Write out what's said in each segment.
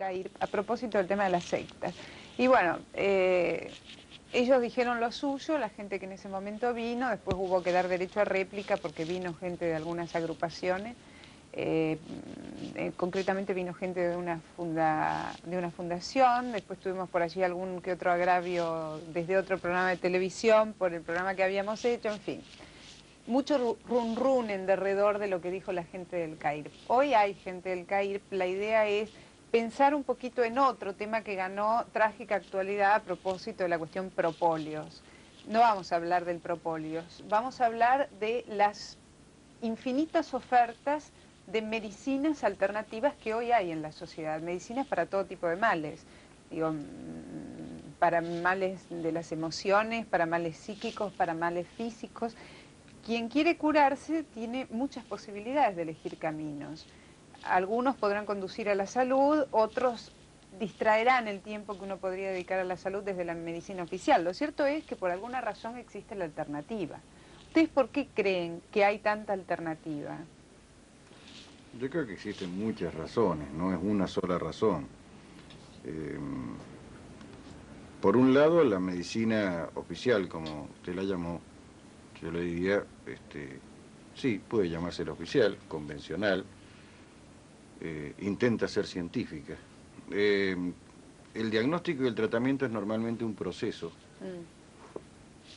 CAIRP a propósito del tema de las sectas. Y bueno, ellos dijeron lo suyo, la gente que en ese momento vino, después hubo que dar derecho a réplica porque vino gente de algunas agrupaciones, concretamente vino gente de una fundación, después tuvimos por allí algún que otro agravio desde otro programa de televisión por el programa que habíamos hecho, en fin. Mucho run en derredor de lo que dijo la gente del CAIRP. Hoy hay gente del CAIRP, la idea es pensar un poquito en otro tema que ganó trágica actualidad a propósito de la cuestión propóleos. No vamos a hablar del propóleos, vamos a hablar de las infinitas ofertas de medicinas alternativas que hoy hay en la sociedad, medicinas para todo tipo de males, digo, para males de las emociones, para males psíquicos, para males físicos. Quien quiere curarse tiene muchas posibilidades de elegir caminos. Algunos podrán conducir a la salud, otros distraerán el tiempo que uno podría dedicar a la salud desde la medicina oficial. Lo cierto es que por alguna razón existe la alternativa. ¿Ustedes por qué creen que hay tanta alternativa? Yo creo que existen muchas razones, no es una sola razón. Por un lado, la medicina oficial, como usted la llamó, yo le diría, sí, puede llamársela oficial, convencional, intenta ser científica. El diagnóstico y el tratamiento es normalmente un proceso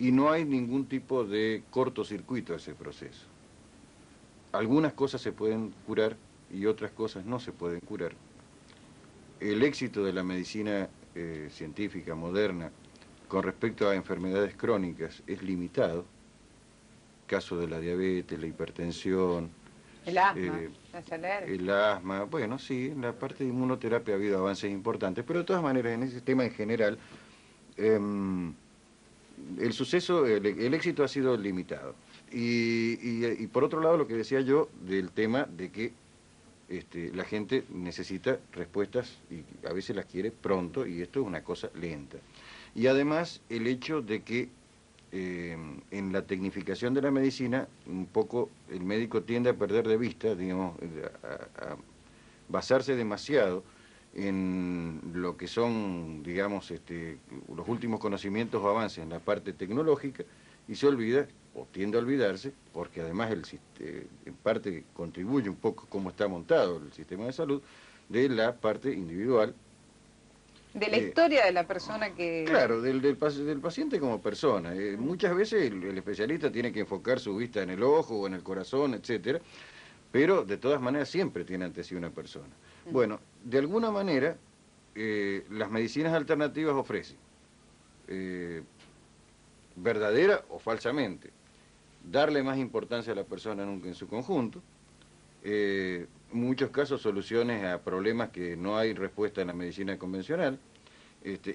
y no hay ningún tipo de cortocircuito a ese proceso. Algunas cosas se pueden curar y otras cosas no se pueden curar. El éxito de la medicina científica moderna con respecto a enfermedades crónicas es limitado. Caso de la diabetes, la hipertensión, El asma, las alergias. el asma, bueno, sí, en la parte de inmunoterapia ha habido avances importantes, pero de todas maneras en ese tema en general el éxito ha sido limitado. Y por otro lado, lo que decía yo del tema de que la gente necesita respuestas y a veces las quiere pronto y esto es una cosa lenta. Y además el hecho de que en la tecnificación de la medicina un poco el médico tiende a perder de vista, digamos, a basarse demasiado en lo que son, digamos, los últimos conocimientos o avances en la parte tecnológica y se olvida, o tiende a olvidarse, porque además en parte contribuye un poco cómo está montado el sistema de salud, de la parte individual. De la historia de la persona que... Claro, del paciente como persona. Muchas veces el especialista tiene que enfocar su vista en el ojo o en el corazón, etcétera, pero de todas maneras siempre tiene ante sí una persona. Bueno, de alguna manera las medicinas alternativas ofrecen, verdadera o falsamente, darle más importancia a la persona en su conjunto, en muchos casos soluciones a problemas que no hay respuesta en la medicina convencional,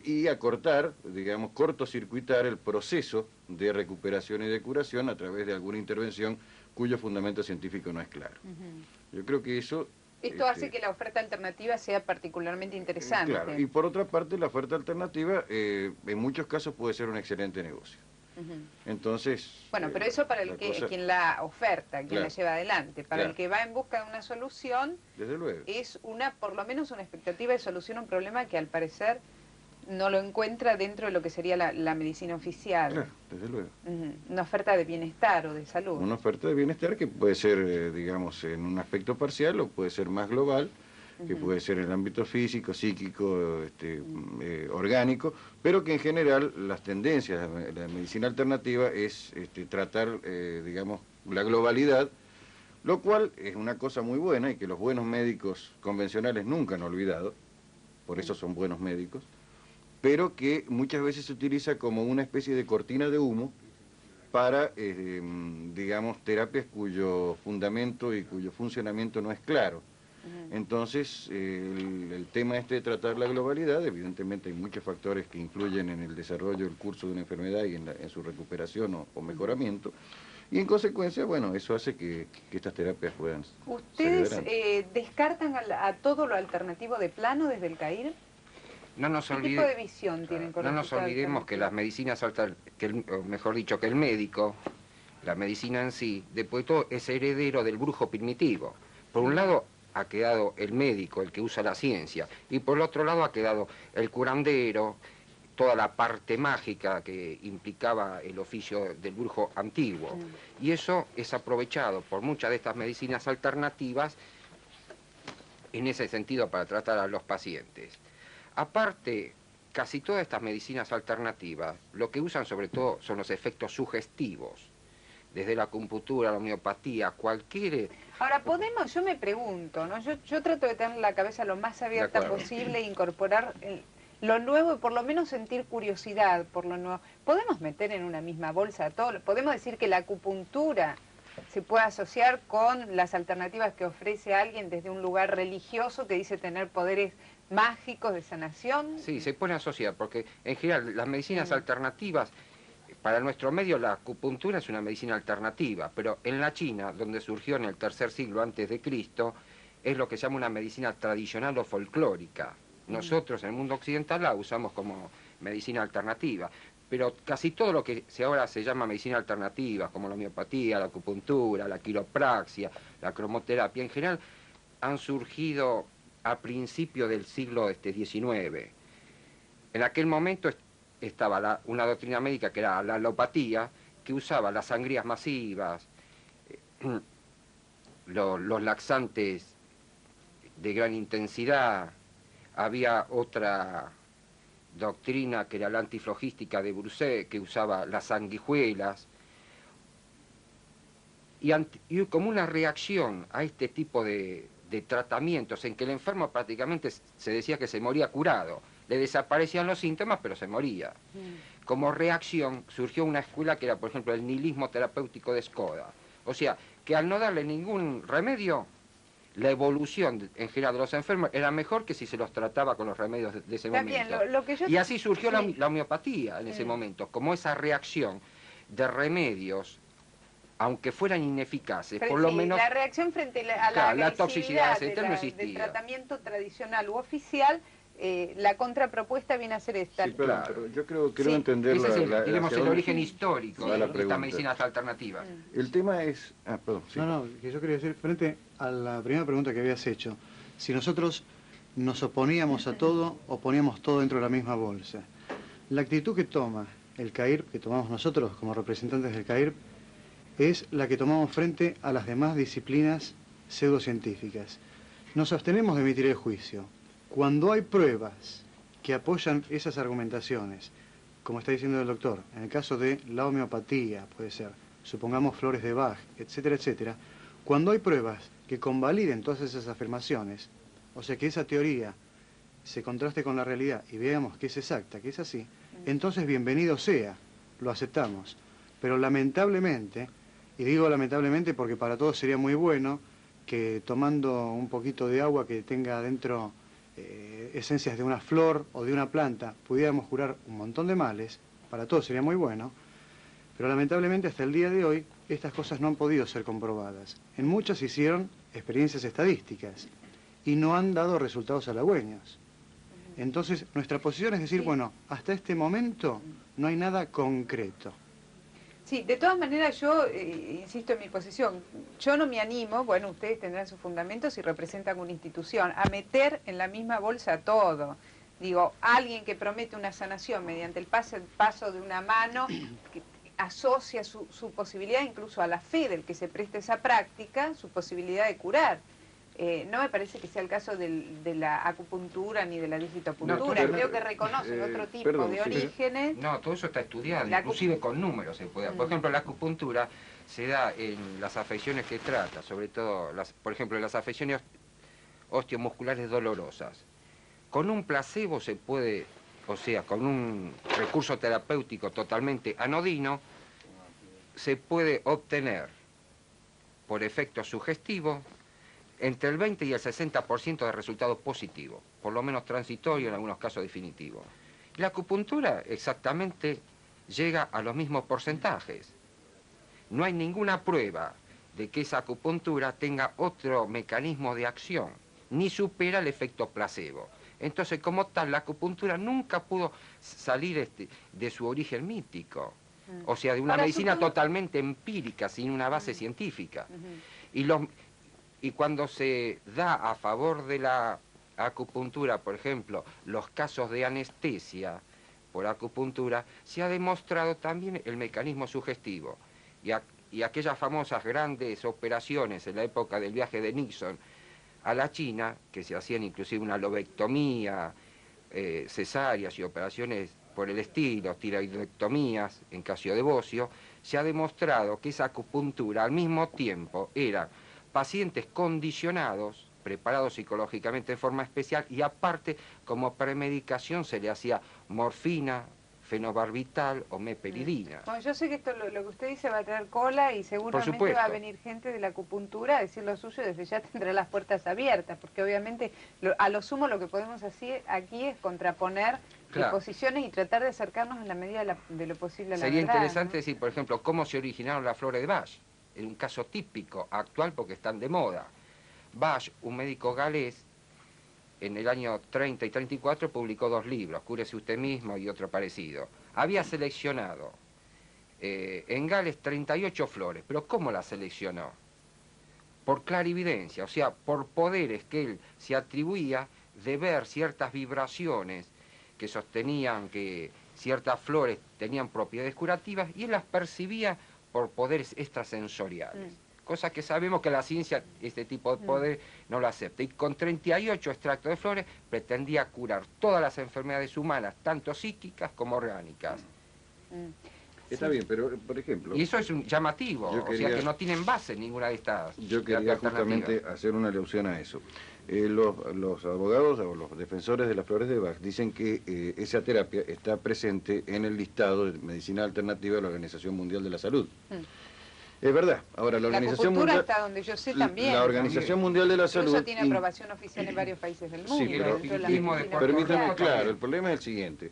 y acortar, digamos, cortocircuitar el proceso de recuperación y de curación a través de alguna intervención cuyo fundamento científico no es claro. Yo creo que eso... Esto hace que la oferta alternativa sea particularmente interesante. Claro, y por otra parte la oferta alternativa en muchos casos puede ser un excelente negocio. Entonces... Bueno, pero eso para quien la oferta, quien la lleva adelante. Para el que va en busca de una solución, desde luego, es por lo menos una expectativa de solución a un problema que al parecer no lo encuentra dentro de lo que sería la medicina oficial. Claro, desde luego. Una oferta de bienestar o de salud. Una oferta de bienestar que puede ser, digamos, en un aspecto parcial o puede ser más global, que puede ser en el ámbito físico, psíquico, orgánico, pero que en general las tendencias de la medicina alternativa es tratar, digamos, la globalidad, lo cual es una cosa muy buena y que los buenos médicos convencionales nunca han olvidado, por eso son buenos médicos, pero que muchas veces se utiliza como una especie de cortina de humo para, digamos, terapias cuyo fundamento y cuyo funcionamiento no es claro. Entonces, el tema de tratar la globalidad, evidentemente hay muchos factores que influyen en el desarrollo del curso de una enfermedad y en su recuperación o mejoramiento, y en consecuencia, bueno, eso hace que estas terapias puedan... ¿Ustedes descartan a todo lo alternativo de plano desde el CAIRP? No nos ¿Qué tipo de visión tienen con no nos olvidemos que las medicinas mejor dicho, que el médico, la medicina en sí, después todo es heredero del brujo primitivo. Por un lado, ha quedado el médico, el que usa la ciencia, y por el otro lado ha quedado el curandero, toda la parte mágica que implicaba el oficio del brujo antiguo. Y eso es aprovechado por muchas de estas medicinas alternativas en ese sentido para tratar a los pacientes. Aparte, casi todas estas medicinas alternativas lo que usan sobre todo son los efectos sugestivos, desde la acupuntura, la homeopatía, cualquier... Ahora, yo me pregunto, ¿no? Yo trato de tener la cabeza lo más abierta posible e incorporar lo nuevo y por lo menos sentir curiosidad por lo nuevo. ¿Podemos meter en una misma bolsa todo? ¿Podemos decir que la acupuntura se puede asociar con las alternativas que ofrece alguien desde un lugar religioso que dice tener poderes mágicos de sanación? Sí, se puede asociar, porque en general las medicinas alternativas, para nuestro medio la acupuntura es una medicina alternativa, pero en la China, donde surgió en el tercer siglo antes de Cristo, es lo que se llama una medicina tradicional o folclórica. Nosotros en el mundo occidental la usamos como medicina alternativa, pero casi todo lo que ahora se llama medicina alternativa, como la homeopatía, la acupuntura, la quiropraxia, la cromoterapia, en general han surgido a principios del siglo XIX. En aquel momento estaba una doctrina médica que era la alopatía, que usaba las sangrías masivas, los laxantes de gran intensidad. Había otra doctrina que era la antiflogística de Broussais, que usaba las sanguijuelas. Y como una reacción a este tipo de tratamientos en que el enfermo prácticamente se decía que se moría curado, le desaparecían los síntomas, pero se moría. Como reacción surgió una escuela que era, por ejemplo, el nihilismo terapéutico de Skoda. O sea, que al no darle ningún remedio, la evolución en general de los enfermos era mejor que si se los trataba con los remedios de ese momento. Y así surgió la homeopatía en ese momento, como esa reacción de remedios, aunque fueran ineficaces, por lo menos... La reacción frente a la toxicidad no existía. Del tratamiento tradicional u oficial, la contrapropuesta viene a ser esta. Sí, pero yo creo entender ese es el origen histórico de estas medicinas alternativas. El tema es... perdón. Sí. No, que yo quería decir, frente a la primera pregunta que habías hecho, si nosotros nos oponíamos a todo o poníamos todo dentro de la misma bolsa. La actitud que toma el CAIRP, que tomamos nosotros como representantes del CAIRP, es la que tomamos frente a las demás disciplinas pseudocientíficas. Nos abstenemos de emitir el juicio. Cuando hay pruebas que apoyan esas argumentaciones, como está diciendo el doctor, en el caso de la homeopatía, puede ser, supongamos flores de Bach, etcétera, etcétera, cuando hay pruebas que convaliden todas esas afirmaciones, o sea que esa teoría se contraste con la realidad y veamos que es exacta, que es así, entonces bienvenido sea, lo aceptamos. Pero lamentablemente, y digo lamentablemente porque para todos sería muy bueno que tomando un poquito de agua que tenga dentro esencias de una flor o de una planta pudiéramos curar un montón de males, para todos sería muy bueno, pero lamentablemente hasta el día de hoy estas cosas no han podido ser comprobadas. En muchas se hicieron experiencias estadísticas y no han dado resultados halagüeños. Entonces nuestra posición es decir, bueno, hasta este momento no hay nada concreto. Sí, de todas maneras yo insisto en mi posición, yo no me animo, bueno, ustedes tendrán sus fundamentos y representan una institución, a meter en la misma bolsa todo. Digo, alguien que promete una sanación mediante el paso de una mano, que asocia su posibilidad incluso a la fe del que se preste esa práctica, su posibilidad de curar. No me parece que sea el caso de la acupuntura ni de la digitopuntura. Creo que reconocen otro tipo de orígenes. No, todo eso está estudiado, inclusive con números se puede. Por ejemplo, la acupuntura se da en las afecciones que trata, sobre todo, por ejemplo, las afecciones osteomusculares dolorosas. Con un placebo se puede, o sea, con un recurso terapéutico totalmente anodino, se puede obtener, por efecto sugestivo, entre el 20 y el 60% de resultados positivos, por lo menos transitorio, en algunos casos definitivo. La acupuntura exactamente llega a los mismos porcentajes. No hay ninguna prueba de que esa acupuntura tenga otro mecanismo de acción, ni supera el efecto placebo. Entonces, como tal, la acupuntura nunca pudo salir de su origen mítico, o sea, de una medicina totalmente empírica, sin una base científica. Y cuando se da a favor de la acupuntura, por ejemplo, los casos de anestesia por acupuntura, se ha demostrado también el mecanismo sugestivo. Y aquellas famosas grandes operaciones en la época del viaje de Nixon a la China, que se hacían inclusive una lobectomía, cesáreas y operaciones por el estilo, tiroidectomías en caso de bocio, se ha demostrado que esa acupuntura al mismo tiempo era pacientes condicionados, preparados psicológicamente de forma especial, y aparte como premedicación se le hacía morfina, fenobarbital o meperidina. Bueno, yo sé que esto lo que usted dice va a tener cola y seguramente va a venir gente de la acupuntura a decir lo suyo, desde ya tendrá las puertas abiertas, porque obviamente a lo sumo lo que podemos hacer aquí es contraponer posiciones y tratar de acercarnos en la medida de lo posible a la verdad. Sería interesante decir, por ejemplo, cómo se originaron las flores de Bach, en un caso típico, actual porque están de moda. Bach, un médico galés, en el año 30 y 34 publicó 2 libros, Cúrese usted mismo y otro parecido. Había seleccionado en Gales 38 flores, pero ¿cómo las seleccionó? Por clarividencia, o sea, por poderes que él se atribuía de ver ciertas vibraciones que sostenían que ciertas flores tenían propiedades curativas, y él las percibía por poderes extrasensoriales. Cosa que sabemos que la ciencia, este tipo de poder, no lo acepta. Y con 38 extractos de flores pretendía curar todas las enfermedades humanas, tanto psíquicas como orgánicas. Está bien, pero por ejemplo... Y eso es un llamativo, o sea que no tienen base ninguna de estas. Yo quería justamente hacer una alusión a eso. Los abogados o los defensores de las flores de Bach dicen que esa terapia está presente en el listado de medicina alternativa de la Organización Mundial de la Salud. Es verdad. Ahora, la Organización Mundial... hasta donde yo sé también. La Organización Mundial de la Salud... Eso tiene aprobación oficial en varios países del mundo. Sí, pero permítame, claro, el problema es el siguiente.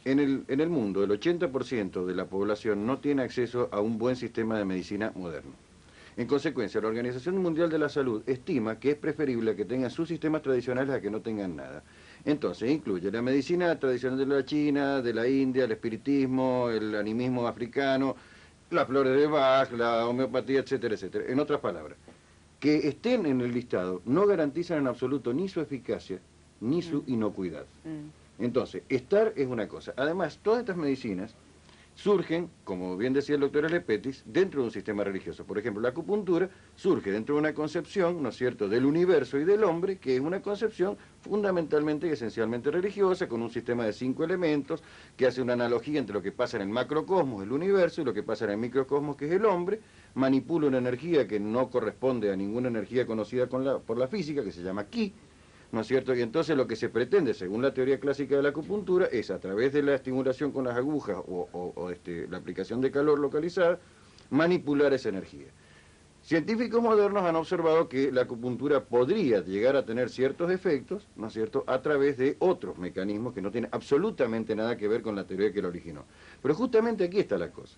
En el mundo, el 80% de la población no tiene acceso a un buen sistema de medicina moderno. En consecuencia, la Organización Mundial de la Salud estima que es preferible que tengan sus sistemas tradicionales a que no tengan nada. Entonces, incluye la medicina tradicional de la China, de la India, el espiritismo, el animismo africano, las flores de Bach, la homeopatía, etcétera, etcétera. En otras palabras, que estén en el listado no garantizan en absoluto ni su eficacia ni su inocuidad. Entonces, estar es una cosa. Además, todas estas medicinas surgen, como bien decía el doctor Alepetis, dentro de un sistema religioso. Por ejemplo, la acupuntura surge dentro de una concepción, ¿no es cierto?, del universo y del hombre, que es una concepción fundamentalmente y esencialmente religiosa, con un sistema de 5 elementos, que hace una analogía entre lo que pasa en el macrocosmos, el universo, y lo que pasa en el microcosmos, que es el hombre, manipula una energía que no corresponde a ninguna energía conocida por la física, que se llama ki, ¿no es cierto? Y entonces lo que se pretende, según la teoría clásica de la acupuntura, es a través de la estimulación con las agujas o la aplicación de calor localizada, manipular esa energía. Científicos modernos han observado que la acupuntura podría llegar a tener ciertos efectos, ¿no es cierto?, a través de otros mecanismos que no tienen absolutamente nada que ver con la teoría que la originó. Pero justamente aquí está la cosa.